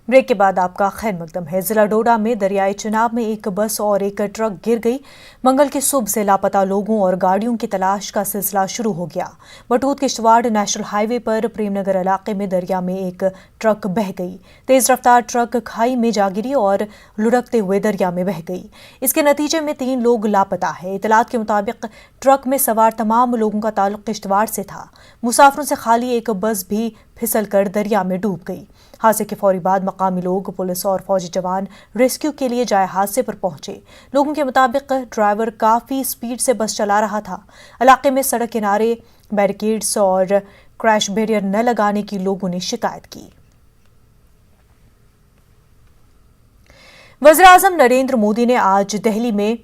Break के बाद आपका खैर मकदम है। जिला डोडा में दरियाई चनाब में एक बस और एक ट्रक गिर गई। मंगल की सुबह से लापता लोगों और गाड़ियों की तलाश का सिलसिला शुरू हो गया। बटूत किश्तवाड़ नेशनल हाईवे पर प्रेमनगर इलाके में दरिया में एक ट्रक बह गई। तेज रफ्तार ट्रक खाई में जा गिरी और लुढ़कते हुए दरिया में बह गई। इसके नतीजे में 3 लोग लापता है। इतलात के मुताबिक ट्रक में सवार तमाम लोगों का ताल्लुक किश्तवाड़ से था। मुसाफिरों से खाली एक बस भी फिसल कर दरिया में डूब गई। हादसे के फौरी बाद मकामी लोग, पुलिस और फौजी जवान रेस्क्यू के लिए जाए हादसे पर पहुंचे। लोगों के मुताबिक ड्राइवर काफी स्पीड से बस चला रहा था। इलाके में सड़क किनारे बैरिकेड्स और क्रैश बैरियर न लगाने की लोगों ने शिकायत की। वज़ीर-ए-आज़म नरेंद्र मोदी ने आज दिल्ली में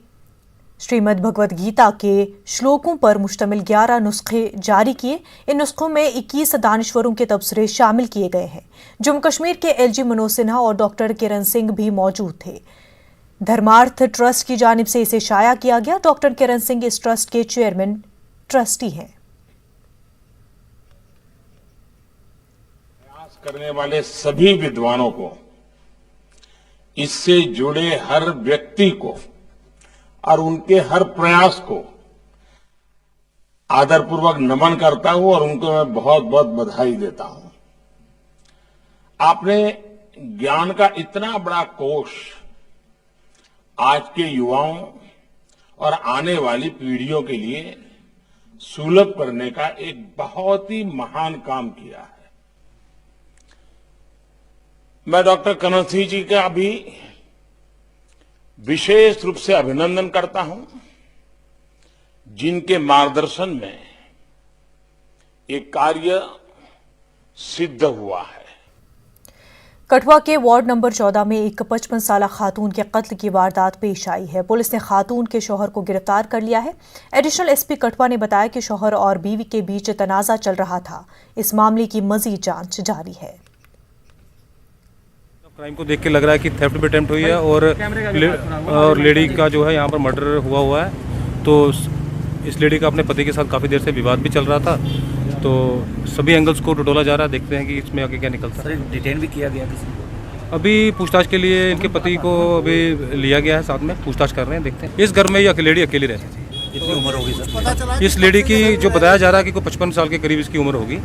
श्रीमद् भगवद गीता के श्लोकों पर मुश्तमिल 11 नुस्खे जारी किए। इन नुस्खों में 21 दानिश्वरों के तबसरे शामिल किए गए हैं। जम्मू कश्मीर के LG मनोज सिन्हा और डॉक्टर किरण सिंह भी मौजूद थे। धर्मार्थ ट्रस्ट की जानिब से इसे शाया किया गया। डॉक्टर किरण सिंह इस ट्रस्ट के चेयरमैन ट्रस्टी हैं। प्रयास करने वाले सभी विद्वानों को, इससे जुड़े हर व्यक्ति को और उनके हर प्रयास को आदरपूर्वक नमन करता हूं और उनको मैं बहुत बहुत बधाई देता हूं। आपने ज्ञान का इतना बड़ा कोष आज के युवाओं और आने वाली पीढ़ियों के लिए सुलभ करने का एक बहुत ही महान काम किया है। मैं डॉक्टर करण सिंह जी का भी विशेष रूप से अभिनंदन करता हूं, जिनके मार्गदर्शन में ये कार्य सिद्ध हुआ है। कठुआ के वार्ड नंबर 14 में एक 55 साला खातून के कत्ल की वारदात पेश आई है। पुलिस ने खातून के शौहर को गिरफ्तार कर लिया है। एडिशनल SP कठुआ ने बताया कि शौहर और बीवी के बीच तनाजा चल रहा था। इस मामले की मजीद जांच जारी है। क्राइम को देख के लग रहा है कि थेफ्ट भी अटेम्प्ट हुई है और लेडी का जो है यहाँ पर मर्डर हुआ है। तो इस लेडी का अपने पति के साथ काफ़ी देर से विवाद भी चल रहा था। तो सभी एंगल्स को टटोला जा रहा है। देखते हैं कि इसमें आगे क्या निकलता है। सर, डिटेन भी किया गया किसी को? अभी पूछताछ के लिए इनके पति को अभी लिया गया है, साथ में पूछताछ कर रहे हैं। देखते हैं। इस घर में ये लेडी अकेली रहती थी। कितनी उम्र होगी सर? इस लेडी की जो बताया जा रहा है कि कोई 55 साल के करीब इसकी उम्र होगी।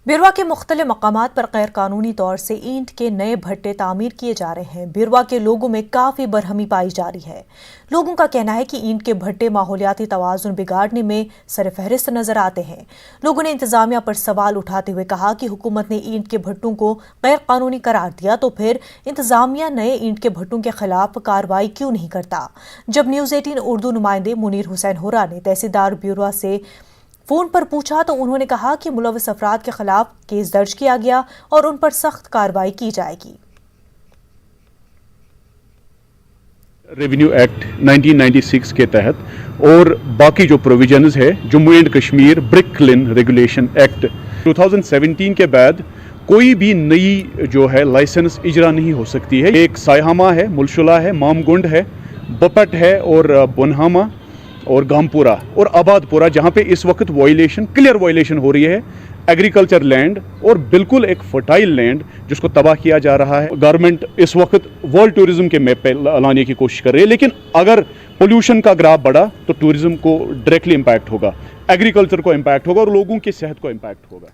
बिरवा के मुख्तलिफ मकामात पर गैर कानूनी तौर से ईंट के नए भट्टे तामीर किए जा रहे हैं। बिरवा के लोगों में काफ़ी बरहमी पाई जा रही है। लोगों का कहना है कि ईंट के भट्टे माहौलियाती तवाज़ुन बिगाड़ने में सरफहरिस्त नजर आते हैं। लोगों ने इंतजामिया पर सवाल उठाते हुए कहा कि हुकूमत ने ईंट के भट्टों को गैर कानूनी करार दिया तो फिर इंतजामिया नए ईंट के भट्टों के खिलाफ कार्रवाई क्यों नहीं करता। जब न्यूज़ 18 उर्दू नुमाइंदे मुनीर हुसैन हुरा ने तहसीलदार बिरवा से फोन पर पूछा तो उन्होंने कहा कि मुलव्वस अफराद के खिलाफ केस दर्ज किया गया और उन पर सख्त कार्रवाई की जाएगी। रेवेन्यू एक्ट 1996 के तहत और बाकी जो प्रोविजंस है Jammu and Kashmir brick clean regulation act 2017 के बाद कोई भी नई जो है लाइसेंस इजरा नहीं हो सकती है। एक सायहामा है, मुलशुला है, मामगुंड है, बपट है और बुनहामा और गामपुरा और आबादपुरा, जहां पे इस वक्त क्लियर वायलेशन हो रही है। एग्रीकल्चर लैंड और बिल्कुल एक फर्टाइल लैंड जिसको तबाह किया जा रहा है। गवर्नमेंट इस वक्त वर्ल्ड टूरिज्म के मैप पे लाने की कोशिश कर रही है, लेकिन अगर पोल्यूशन का ग्राफ बढ़ा तो टूरिज्म को डायरेक्टली इम्पैक्ट होगा, एग्रीकल्चर को इम्पैक्ट होगा और लोगों की सेहत को इम्पैक्ट होगा।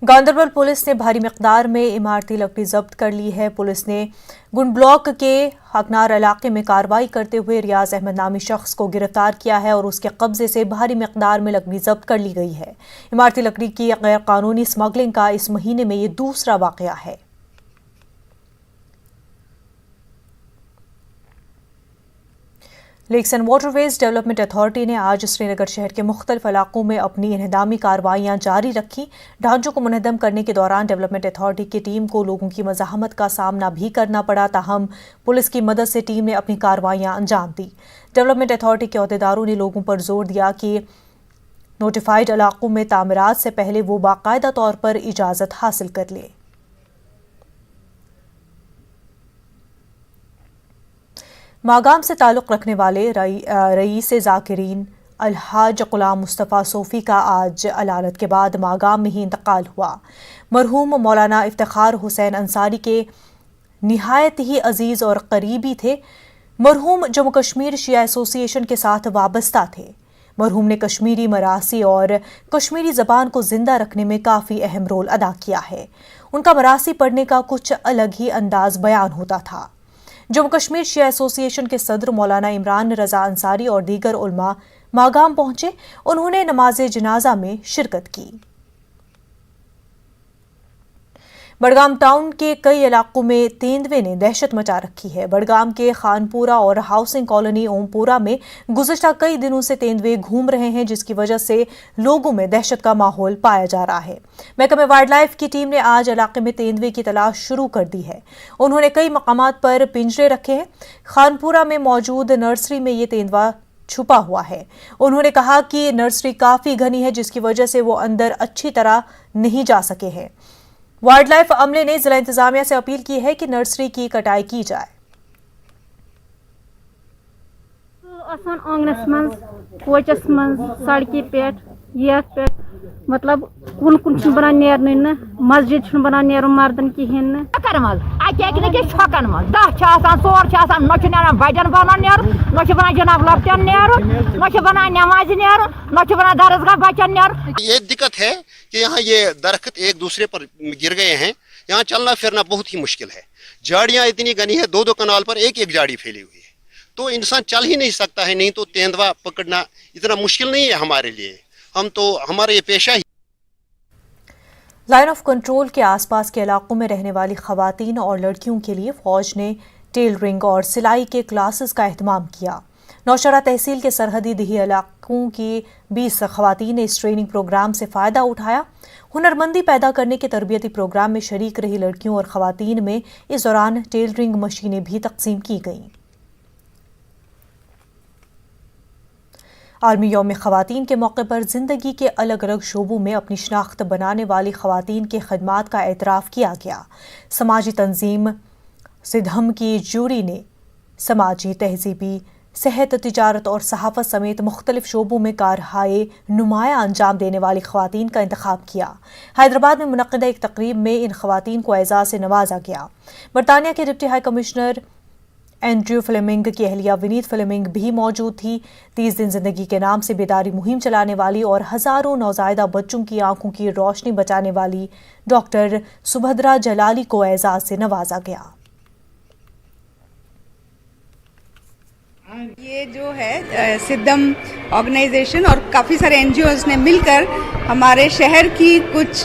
गांदरबल पुलिस ने भारी मिकदार में इमारती लकड़ी जब्त कर ली है। पुलिस ने गुंड ब्लॉक के हकनार इलाके में कार्रवाई करते हुए रियाज अहमद नामी शख्स को गिरफ्तार किया है और उसके कब्जे से भारी मिकदार में लकड़ी जब्त कर ली गई है। इमारती लकड़ी की गैर कानूनी स्मगलिंग का इस महीने में ये दूसरा वाकया है। Lakes and Waterways Development Authority ने आज श्रीनगर शहर के मुख्तलिफ इलाकों में अपनी इन्हदामी कार्रवाइयां जारी रखी। ढांचों को मुनहदम करने के दौरान डेवलपमेंट अथॉरिटी की टीम को लोगों की मज़ाहमत का सामना भी करना पड़ा, ताहम पुलिस की मदद से टीम ने अपनी कार्रवाइयां अंजाम दी। डेवलपमेंट अथॉरिटी के अहदेदारों ने लोगों पर जोर दिया कि नोटिफाइड इलाकों में तामीरात से पहले वो बाकायदा तौर पर इजाज़त हासिल कर लें। मागाम से ताल्लुक़ रखने वाले रईस ज़ाकिरीन अलहाज गुलाम मुस्तफ़ा सोफ़ी का आज अलालत के बाद मागाम में ही इंतकाल हुआ। मरहूम मौलाना इफ्तिखार हुसैन अंसारी के निहायत ही अजीज और करीबी थे। मरहूम जम्मू कश्मीर शिया एसोसिएशन के साथ वाबस्ता थे। मरहूम ने कश्मीरी, मरासी और कश्मीरी ज़बान को जिंदा रखने में काफ़ी अहम रोल अदा किया है। उनका मरासी पढ़ने का कुछ अलग ही अंदाज बयान होता था। जम्मू कश्मीर शिया एसोसिएशन के सदर मौलाना इमरान रजा अंसारी और दीगर उलमा मागाम पहुंचे। उन्होंने नमाज जनाजा में शिरकत की। बड़गाम टाउन के कई इलाकों में तेंदुए ने दहशत मचा रखी है। बड़गाम के खानपुरा और हाउसिंग कॉलोनी ओमपुरा में गुज़िश्ता कई दिनों से तेंदुए घूम रहे हैं, जिसकी वजह से लोगों में दहशत का माहौल पाया जा रहा है। महकमे वाइल्ड लाइफ की टीम ने आज इलाके में तेंदुए की तलाश शुरू कर दी है। उन्होंने कई मकामात पर पिंजरे रखे हैं। खानपुरा में मौजूद नर्सरी में ये तेंदुआ छुपा हुआ है। उन्होंने कहा कि नर्सरी काफ़ी घनी है, जिसकी वजह से वो अंदर अच्छी तरह नहीं जा सके हैं। वाइल्ड लाइफ अमले ने जिला इंतजामिया से अपील की है कि नर्सरी की कटाई की जाए। आंगनस मं पोचस मं सड़की पे ये मतलब कुन कुन बनान नेरन मस्जिद बनान नेर मर्दन कहें छकन मज 10 4 ना बजन बनान ना बनान जनाब लपटन ना बनान नमाज ना बनान दरसगाह बचन। ये दिक्कत है कि यहाँ ये दरख्त एक दूसरे पर गिर गए हैं, यहाँ चलना फिरना बहुत ही मुश्किल है। झाड़ियाँ इतनी घनी है, 2-2 कनाल पर एक एक झाड़ी फैली हुई है, तो इंसान चल ही नहीं सकता है। नहीं तो तेंदुआ पकड़ना इतना मुश्किल नहीं है हमारे लिए, हम तो हमारा ये पेशा ही। लाइन ऑफ कंट्रोल के आसपास के इलाकों में रहने वाली खवातीन और लड़कियों के लिए फौज ने टेलरिंग और सिलाई के क्लासेस का एहतमाम किया। नौशहरा तहसील के सरहदी दिही इलाकों की 20 खवातीन ने इस ट्रेनिंग प्रोग्राम से फ़ायदा उठाया। हुनरमंदी पैदा करने के तरबियती प्रोग्राम में शरीक रही लड़कियों और खवातीन में इस दौरान टेलरिंग मशीनें भी तकसीम की गईं। आलमी यौम खवातीन के मौके पर जिंदगी के अलग अलग शोबों में अपनी शनाख्त बनाने वाली खवातीन के खदमात का एतराफ़ किया गया। समाजी तंजीम सिद्धम की जूरी ने समाजी, तहजीबी, सेहत, तिजारत और सहाफ़त समेत मुख्तलिफ शोबों में कारहाए नुमाया अंजाम देने वाली खवातीन का इंतखाब किया। हैदराबाद में मुनक़िदा एक तकरीब में इन खवातीन को एजाज़ से नवाजा गया। बरतानिया के deputy high commissioner Andrew Fleming की अहलिया विनीत फ्लेमिंग भी मौजूद थी। 30 दिन जिंदगी के नाम से बेदारी मुहिम चलाने वाली और हज़ारों नौज़ायदा बच्चों की आंखों की रोशनी बचाने वाली डॉक्टर सुभद्रा जलाली को एजाज़ से नवाजा गया। ये जो है सिद्धम ऑर्गेनाइजेशन और काफ़ी सारे एनजीओज ने मिलकर हमारे शहर की कुछ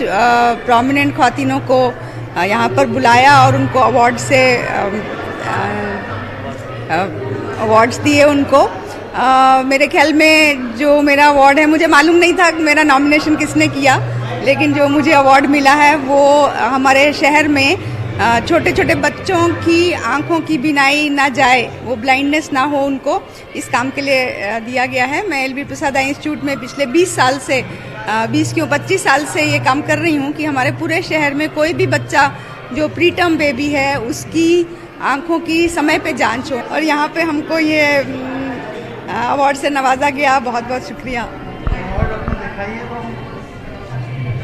प्रोमिनेंट ख्वातीनों को यहाँ पर बुलाया और उनको अवार्ड्स दिए उनको। मेरे ख्याल में जो मेरा अवार्ड है, मुझे मालूम नहीं था कि मेरा नॉमिनेशन किसने किया, लेकिन जो मुझे अवार्ड मिला है वो हमारे शहर में छोटे छोटे बच्चों की आंखों की बीनाई ना जाए, वो ब्लाइंडनेस ना हो, उनको इस काम के लिए दिया गया है। मैं एल बी प्रसाद आई इंस्टीट्यूट में पिछले 20 साल से 25 साल से ये काम कर रही हूँ कि हमारे पूरे शहर में कोई भी बच्चा जो प्री टर्म बेबी है उसकी आंखों की समय पे जांच हो, और यहाँ पे हमको ये अवार्ड से नवाजा गया। बहुत बहुत शुक्रिया।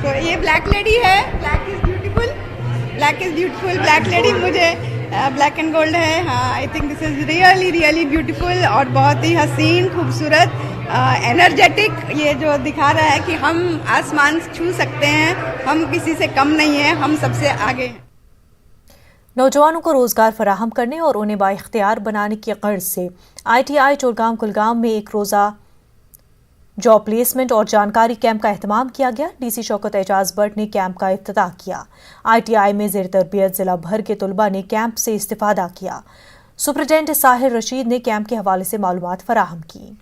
तो ये ब्लैक लेडी है, black is beautiful, black lady मुझे ब्लैक एंड गोल्ड है। हाँ, I think this is really beautiful और बहुत ही हसीन, खूबसूरत, एनर्जेटिक। ये जो दिखा रहा है कि हम आसमान छू सकते हैं, हम किसी से कम नहीं हैं, हम सबसे आगे हैं। नौजवानों को रोजगार फराहम करने और उन्हें बाइख्तियार बनाने की गर्ज से ITI चोरगांव कुलगाम में एक रोज़ा जॉब प्लेसमेंट और जानकारी कैंप का एहतमाम किया गया। DC शौकत एजाज भट्ट ने कैंप का इफ्तिताह किया। ITI में ज़ेर तरबियत जिला भर के तलबा ने कैंप से इस्तिफादा किया। सुपरिटेंडेंट साहिर रशीद ने कैंप के हवाले से मालूमात फराहम की।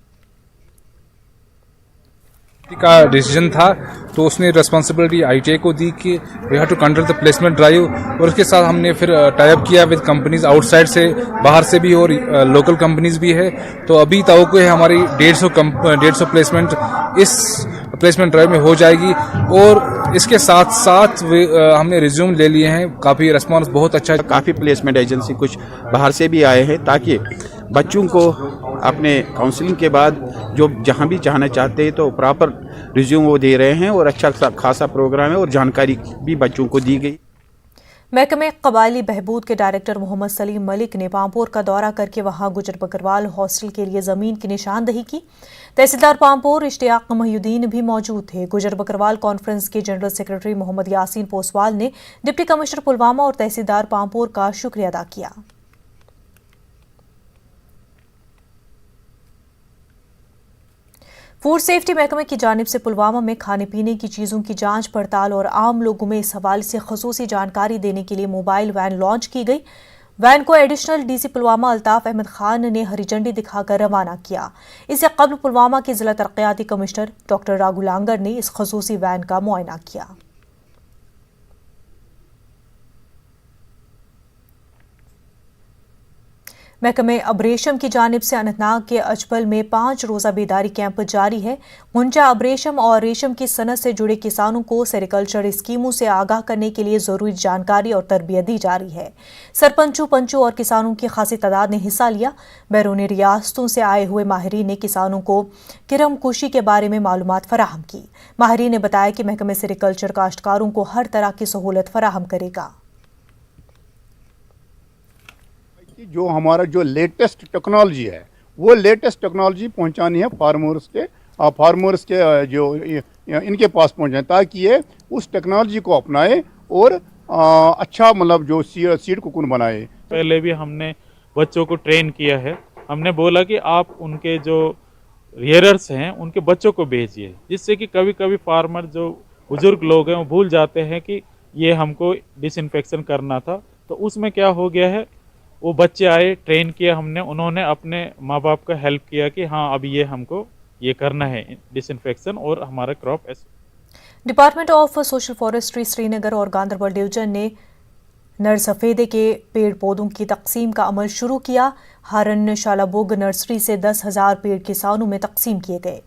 का डिसीजन था तो उसने रिस्पॉन्सिबिलिटी ITI को दी कि we have to conduct the placement drive, और उसके साथ हमने फिर टाई अप किया विद कंपनीज आउटसाइड से, बाहर से भी और लोकल कंपनीज भी है। तो अभी तवक्को है हमारी 150 प्लेसमेंट इस प्लेसमेंट ड्राइव में हो जाएगी, और इसके साथ साथ हमने रिज्यूम ले लिए हैं। काफ़ी रिस्पॉन्स बहुत अच्छा है। काफ़ी प्लेसमेंट एजेंसी कुछ बाहर से भी आए हैं ताकि बच्चों को अपने काउंसलिंग के बाद जो जहां भी जाना चाहते हैं तो प्रॉपर रिज्यूम वो दे रहे हैं, और अच्छा खासा प्रोग्राम है और जानकारी भी बच्चों को दी गई। محکمہ قبائلی بہبود کے ڈائریکٹر محمد سلیم ملک نے پامپور کا دورہ کر کے وہاں گجر بکروال ہاسٹل کے لیے زمین کی نشاندہی کی۔ تحصیلدار پامپور اشتیاق محی الدین بھی موجود تھے۔ گجر بکروال کانفرنس کے جنرل سیکرٹری محمد یاسین پوسوال نے ڈپٹی کمشنر پلوامہ اور تحصیلدار پامپور کا شکریہ ادا کیا۔ فوڈ سیفٹی محکمہ کی جانب سے پلوامہ میں کھانے پینے کی چیزوں کی جانچ پڑتال اور عام لوگوں میں اس حوالے سے خصوصی جانکاری دینے کے لیے موبائل وین لانچ کی گئی۔ وین کو additional D C Pulwama Altaf Ahmad Khan نے ہری جھنڈی دکھا کر روانہ کیا۔ اس سے قبل پلوامہ کے ضلع ترقیاتی کمشنر ڈاکٹر راگو لانگر نے اس خصوصی وین کا معائنہ کیا۔ محکمہ ابریشم کی جانب سے اننت ناگ کے اجبل میں 5 روزہ بیداری کیمپ جاری ہے۔ غنچہ ابریشم اور ریشم کی صنعت سے جڑے کسانوں کو سیریکلچر اسکیموں سے آگاہ کرنے کے لیے ضروری جانکاری اور تربیت دی جا رہی ہے۔ سرپنچوں، پنچوں اور کسانوں کی خاصی تعداد نے حصہ لیا۔ بیرونی ریاستوں سے آئے ہوئے ماہرین نے کسانوں کو کرم کوشی کے بارے میں معلومات فراہم کی۔ ماہرین نے بتایا کہ محکمہ سیریکلچر کاشتکاروں کو ہر طرح کی سہولت فراہم کرے گا۔ جو ہمارا جو لیٹسٹ ٹیکنالوجی ہے وہ لیٹسٹ ٹیکنالوجی پہنچانی ہے فارمرز کے جو ان کے پاس پہنچائیں تاکہ یہ اس ٹیکنالوجی کو اپنائے اور اچھا مطلب جو سیڈ کوکون بنائے۔ پہلے بھی ہم نے بچوں کو ٹرین کیا ہے۔ ہم نے بولا کہ آپ ان کے جو ریئررس ہیں ان کے بچوں کو بھیجیے، جس سے کہ کبھی کبھی فارمر جو بزرگ لوگ ہیں وہ بھول جاتے ہیں کہ یہ ہم کو ڈس انفیکشن کرنا تھا۔ تو اس میں کیا ہو گیا ہے، وہ بچے آئے، ٹرین کیا ہم نے، انہوں نے اپنے ماں باپ کا ہیلپ کیا کہ ہاں اب یہ ہم کو یہ کرنا ہے ڈس انفیکشن اور ہمارا کراپ ایسے۔ ڈپارٹمنٹ آف سوشل فارسٹری سری نگر اور گاندربل ڈویژن نے نر سفیدے کے پیڑ پودوں کی تقسیم کا عمل شروع کیا۔ ہارن شالابوگ نرسری سے 10,000 پیڑ کسانوں میں تقسیم کیے گئے۔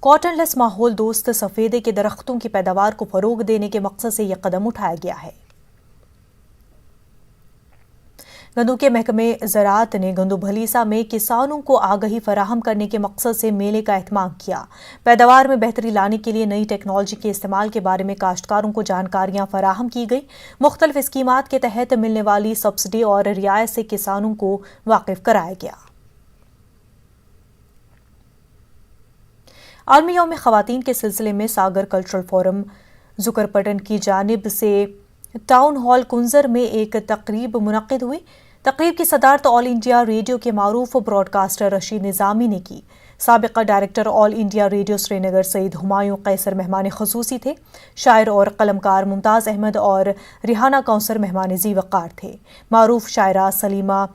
کاٹن لیس ماحول دوست سفیدے کے درختوں کی پیداوار کو فروغ دینے کے مقصد سے یہ قدم اٹھایا گیا ہے۔ گندو کے محکمہ زراعت نے گندو بھلیسا میں کسانوں کو آگہی فراہم کرنے کے مقصد سے میلے کا اہتمام کیا۔ پیداوار میں بہتری لانے کے لیے نئی ٹیکنالوجی کے استعمال کے بارے میں کاشتکاروں کو جانکاریاں فراہم کی گئی۔ مختلف اسکیمات کے تحت ملنے والی سبسڈی اور رعایت سے کسانوں کو واقف کرایا گیا۔ عالمی یوم خواتین کے سلسلے میں ساگر کلچرل فورم زکرپٹن کی جانب سے ٹاؤن ہال کنزر میں ایک تقریب منعقد ہوئی۔ تقریب کی صدارت آل انڈیا ریڈیو کے معروف براڈ کاسٹر رشید نظامی نے کی۔ سابقہ ڈائریکٹر آل انڈیا ریڈیو سری نگر سعید ہمایوں قیصر مہمان خصوصی تھے۔ شاعر اور قلمکار ممتاز احمد اور ریحانہ کونسر مہمان ذی وقار تھے۔ معروف شاعرہ سلیمہ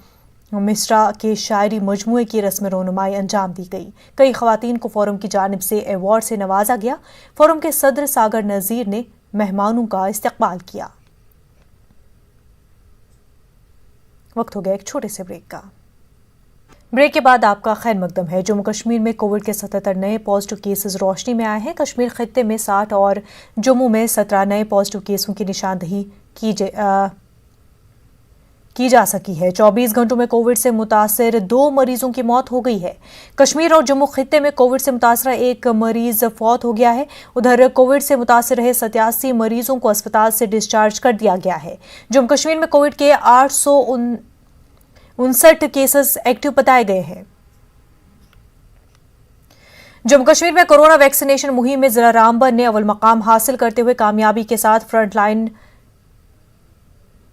مصرا کے شاعری مجموعے کی رسم رونمائی انجام دی گئی۔ کئی خواتین کو فورم کی جانب سے ایوارڈ سے نوازا گیا۔ فورم کے صدر ساگر نذیر نے مہمانوں کا استقبال کیا۔ وقت ہو گیا ایک چھوٹے سے بریک کا۔ بریک کے بعد آپ کا خیر مقدم ہے۔ جموں کشمیر میں کووڈ کے 77 نئے پازیٹیو کیسز روشنی میں آئے ہیں۔ کشمیر خطے میں 60 اور جموں میں 17 نئے پازیٹیو کیسوں کی نشاندہی کی جا سکی ہے۔ 24 گھنٹوں میں کووڈ سے متاثر 2 مریضوں کی موت ہو گئی ہے۔ کشمیر اور جموں خطے میں کووڈ سے متاثرہ ایک مریض فوت ہو گیا ہے۔ ادھر کووڈ سے متاثر رہے 87 مریضوں کو اسپتال سے ڈسچارج کر دیا گیا ہے۔ جموں کشمیر میں کووڈ کے 859 کیسز ایکٹیو بتائے گئے ہیں۔ جموں کشمیر میں کورونا ویکسینیشن مہم میں ضلع رامبن نے اول مقام حاصل کرتے ہوئے کامیابی کے ساتھ فرنٹ لائن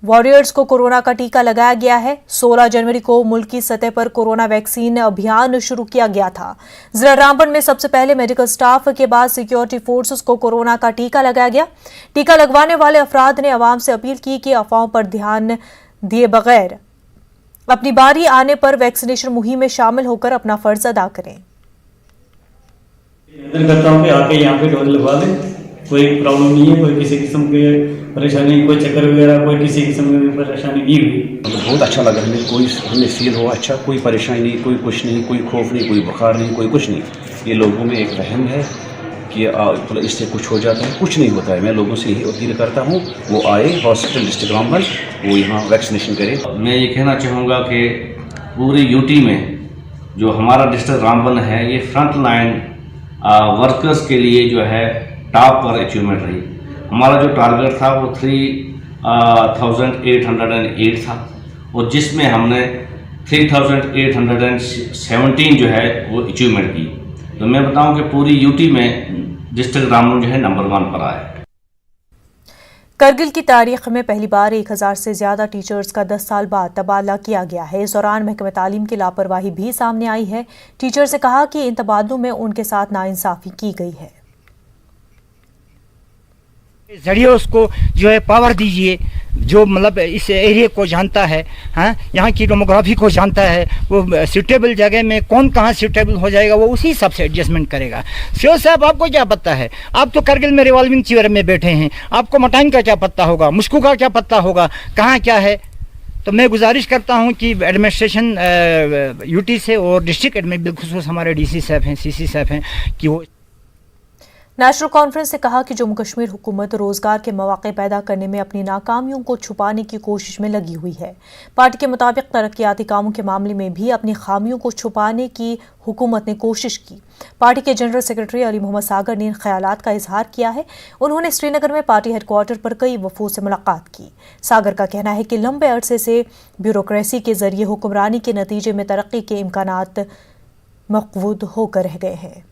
واریئرز کو کورونا کا ٹیکہ لگایا گیا ہے۔ 16 جنوری کو ملکی سطح پر کورونا ویکسین ابھیان شروع کیا گیا تھا۔ ضلع رامبن میں سب سے پہلے میڈیکل سٹاف کے بعد سیکیورٹی فورسز کو کورونا کا ٹیکہ لگایا گیا۔ ٹیکہ لگوانے والے افراد نے عوام سے اپیل کی کہ افواہوں پر دھیان دیے بغیر اپنی باری آنے پر ویکسینیشن مہم میں شامل ہو کر اپنا فرض ادا کریں۔ کرتا ہوں کہ آ کے یہاں پہ ڈوز لگوا دیں، کوئی پرابلم نہیں ہے، کوئی کسی قسم کے پریشانی، کوئی چکر وغیرہ، کوئی کسی قسم کی پریشانی نہیں ہوئی۔ بہت اچھا لگا ہمیں فیل ہوا اچھا، کوئی پریشانی نہیں، کوئی کچھ نہیں، کوئی خوف نہیں، کوئی بخار نہیں، کوئی کچھ نہیں۔ یہ لوگوں میں ایک وہم ہے کہ اس سے کچھ ہو جاتا ہے، کچھ نہیں ہوتا ہے۔ میں لوگوں سے یہی اپیل کرتا ہوں وہ آئے ہاسپٹل ڈسٹرکٹ رامبن، وہ یہاں ویکسینیشن کرے۔ میں یہ کہنا چاہوں گا کہ پوری یو ٹی میں جو ہمارا ڈسٹرکٹ رامبن ہے یہ فرنٹ لائن ورکرز کے لیے جو ہے ٹاپ پر اچیومنٹ رہی۔ ہمارا جو ٹارگیٹ تھا وہ 1808 था, और जिसमें हमने 3817 जो है वो अचीवमेंट की। तो मैं बताऊं कि पूरी यूटी में डिस्ट्रिक्ट रामबन जो है नंबर 1 पर आया है। करगिल की तारीख में पहली बार 1000 से ज्यादा टीचर्स का 10 साल बाद तबादला किया गया है। इस दौरान महकमे तालीम की लापरवाही भी सामने आई है। टीचर्स ने कहा कि इन तबादलों में उनके साथ नाइंसाफी की गई है। जरिए उसको जो है पावर दीजिए, जो मतलब इस एरिया को जानता है, हाँ, यहाँ की डेमोग्राफी को जानता है, वो सूटेबल जगह में कौन कहाँ सूटेबल हो जाएगा वो उसी हिसाब से एडजस्टमेंट करेगा। सीओ साहब आपको क्या पता है, आप तो करगिल में रिवॉल्विंग चेयर में बैठे हैं, आपको मटाइन का क्या पता होगा, मुश्कू का क्या पता होगा, कहाँ क्या है। तो मैं गुजारिश करता हूँ कि एडमिनिस्ट्रेशन यूटी से और डिस्ट्रिक्ट एडमिन बिलखुसूस हमारे डीसी साहब हैं, सीसी साहब हैं, कि वो नेशनल कॉन्फ्रेंस ने कहा कि जम्मू कश्मीर हुकूमत रोजगार के मौके पैदा करने में अपनी नाकामियों को छुपाने की कोशिश में लगी हुई है। पार्टी के मुताबिक तरक्याती कामों के मामले में भी अपनी खामियों को छुपाने की हुकूमत ने कोशिश की। पार्टी के जनरल सेक्रेटरी अली मोहम्मद सागर ने इन ख्यालात का इजहार किया है। उन्होंने श्रीनगर में पार्टी हेडक्वार्टर पर कई वफूद से मुलाकात की। सागर का कहना है कि लंबे अरसे से ब्यूरोक्रेसी के जरिए हुक्मरानी के नतीजे में तरक्की के इम्कानात मक़बूद होकर रह गए हैं।